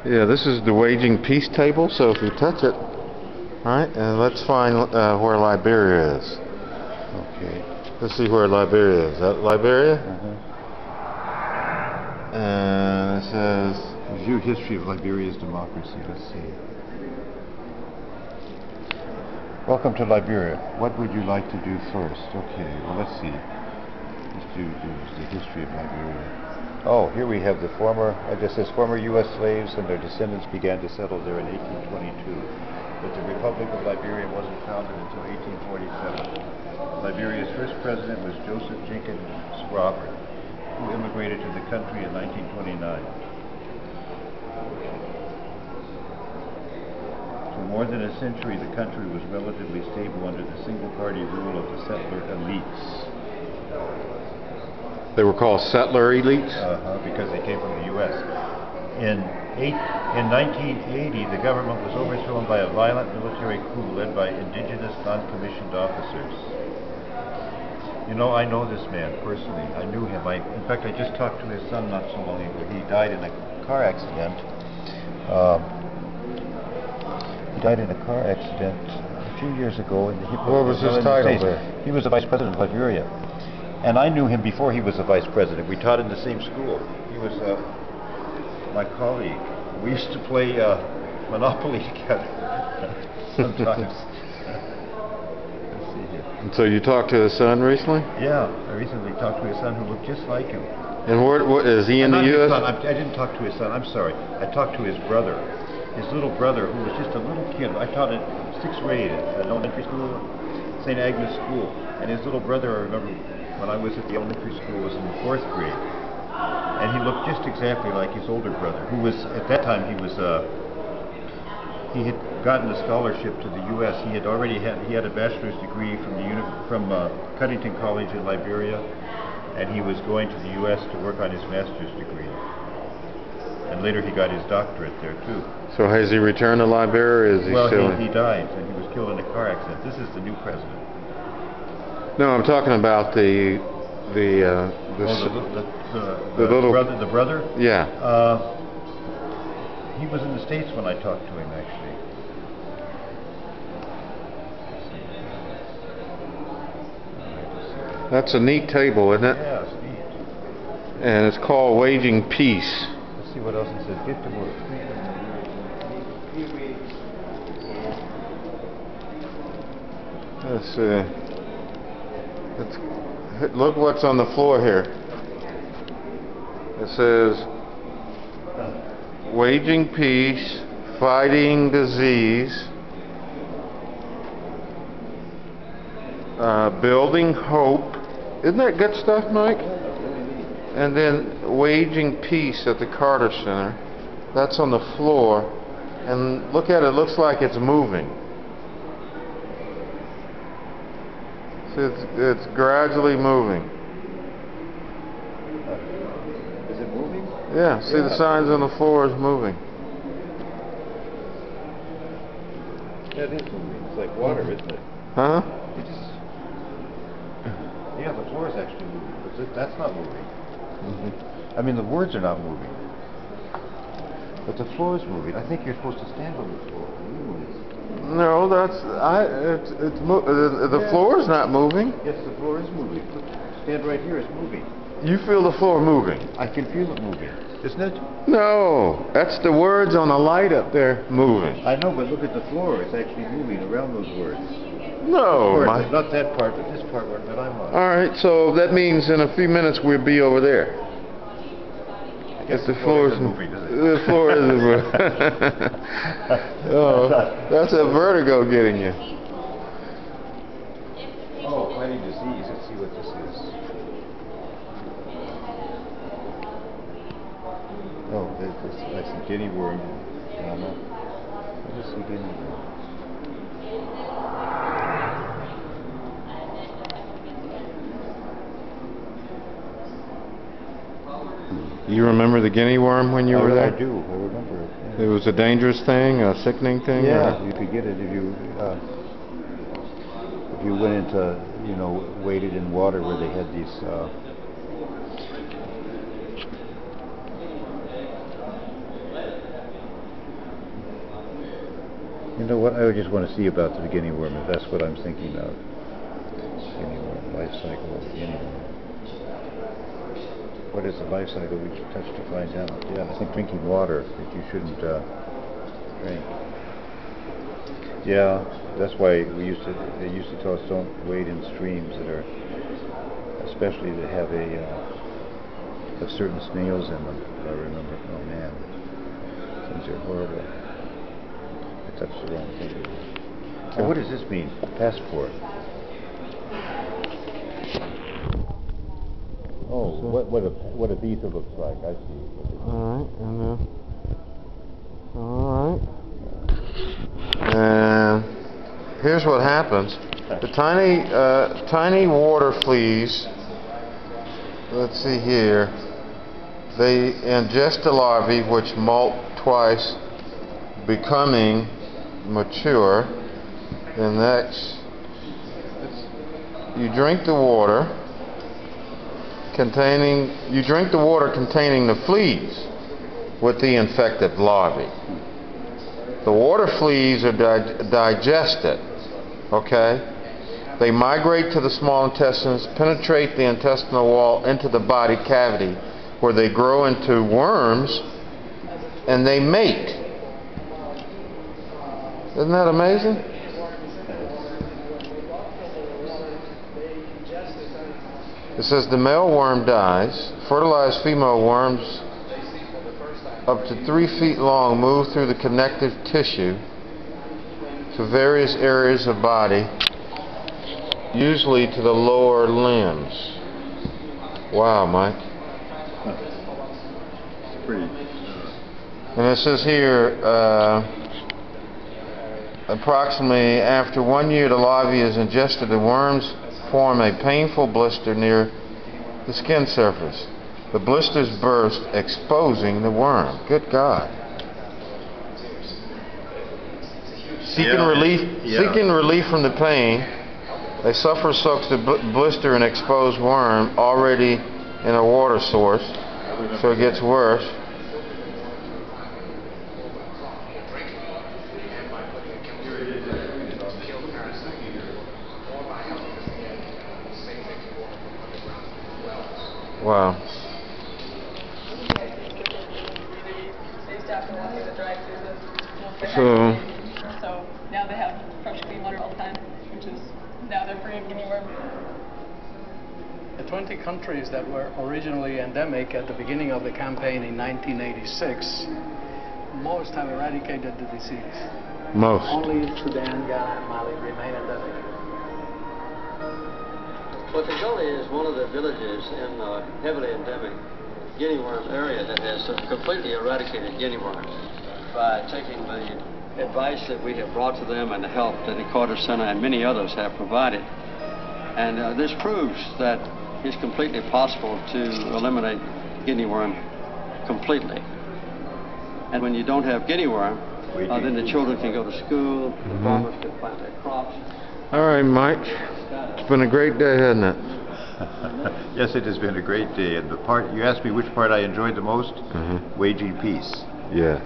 Yeah, this is the waging peace table, so if you touch it, alright, and let's find where Liberia is. Okay. Let's see where Liberia is. Is that Liberia? And it says... Review history of Liberia's democracy. Let's see. Welcome to Liberia. What would you like to do first? Okay, well let's see. Let's do the history of Liberia. Oh, here we have the former, I guess this former U.S. slaves and their descendants began to settle there in 1822. But the Republic of Liberia wasn't founded until 1847. Liberia's first president was Joseph Jenkins Robert, who immigrated to the country in 1929. For more than a century, the country was relatively stable under the single-party rule of the settler elites. They were called settler elites? Because they came from the U.S. In 1980, the government was overthrown by a violent military coup led by indigenous non-commissioned officers. You know, I know this man personally. I knew him. In fact, I just talked to his son not so long ago. He died in a car accident. He died in a car accident a few years ago. What was his title there? He was the vice president of Liberia. And I knew him before he was the vice president. We taught in the same school. He was my colleague. We used to play Monopoly together sometimes. Let's see here. And so you talked to his son recently? Yeah, I recently talked to his son who looked just like him. And what is he in the U.S.? I didn't talk to his son, I'm sorry. I talked to his brother. His little brother, who was just a little kid. I taught at 6th grade at an elementary school, St. Agnes School. And his little brother, I remember when I was at the elementary school, was in the 4th grade. And he looked just exactly like his older brother, who was, at that time, he had gotten a scholarship to the U.S. He had a bachelor's degree from Cuttington College in Liberia, and he was going to the U.S. to work on his master's degree. And later he got his doctorate there too. So has he returned to Liberia, or is he still... Well, he died, and he was killed in a car accident. This is the new president. No, I'm talking about the brother? Yeah. He was in the States when I talked to him, actually. That's a neat table, isn't it? Yeah, it's neat. And it's called Waging Peace. Let's see what else it says. Let's see. Look what's on the floor here. It says, waging peace, fighting disease, building hope. Isn't that good stuff, Mike? And then waging peace at the Carter Center. That's on the floor. And look at it, it looks like it's moving. It's gradually moving. Is it moving? Yeah, see the signs on the floor is moving. That is moving. It's like water, isn't it? Huh? Yeah, the floor is actually moving, but that's not moving. I mean, the words are not moving. But the floor is moving. I think you're supposed to stand on the floor. No, the floor is not moving. Yes, the floor is moving. Look, stand right here, it's moving. You feel the floor moving? I can feel it moving, isn't it? No, that's the words on the light up there moving. I know, but look at the floor. It's actually moving around those words. No, not that part, but this part that I'm on. All right, so that means in a few minutes we'll be over there. If the floor isn't moving, does it? The floor isn't moving. Oh, that's a vertigo getting you. Oh, fighting disease. Let's see what this is. Oh, that's a guinea worm. What is a guinea worm? You remember the guinea worm when you were there? I do. I remember it. Yeah. It was a dangerous thing, a sickening thing? Yeah, you could get it if you went into, waded in water where they had these You know what? I just want to see about the guinea worm, if that's what I'm thinking of. Guinea worm, life cycle of the guinea worm. What is the life cycle? We touched to find out. Yeah, I think drinking water that you shouldn't drink. Yeah, that's why they used to tell us don't wade in streams that are, especially that have certain snails in them. If I remember. Oh man, things are horrible. I touched the wrong thing. So what does this mean? Passport. Oh, what a visa looks like. I see. All right, and all right. And here's what happens: the tiny water fleas. Let's see here. They ingest the larvae, which molt twice, becoming mature. Then next, you drink the water containing the fleas with the infected larvae. The water fleas are digested, okay? They migrate to the small intestines, penetrate the intestinal wall into the body cavity, where they grow into worms, and they mate. Isn't that amazing? It says the male worm dies. Fertilized female worms up to 3 feet long move through the connective tissue to various areas of body, usually to the lower limbs. Wow, Mike. It's pretty. And it says here, approximately after 1 year, the larvae is ingested. The worms form a painful blister near the skin surface. The blisters burst, exposing the worm. Good God. Seeking relief from the pain, a sufferer soaks the blister and exposed worm already in a water source, so it gets worse. Wow. So now they have fresh clean water all the time, which is now they're free of guinea worm. The 20 countries that were originally endemic at the beginning of the campaign in 1986, most have eradicated the disease. Most. Only Sudan, Ghana, and Mali remain endemic. Well, Tagoli is one of the villages in the heavily endemic guinea worm area that has completely eradicated guinea worms by taking the advice that we have brought to them and the help that the Carter Center and many others have provided. And this proves that it's completely possible to eliminate guinea worm completely. And when you don't have guinea worm, then the children can go to school, the farmers can plant their crops. All right, Mike. It's been a great day, hasn't it? Yes, it has been a great day. And the part you asked me which part I enjoyed the most, waging peace. Yes.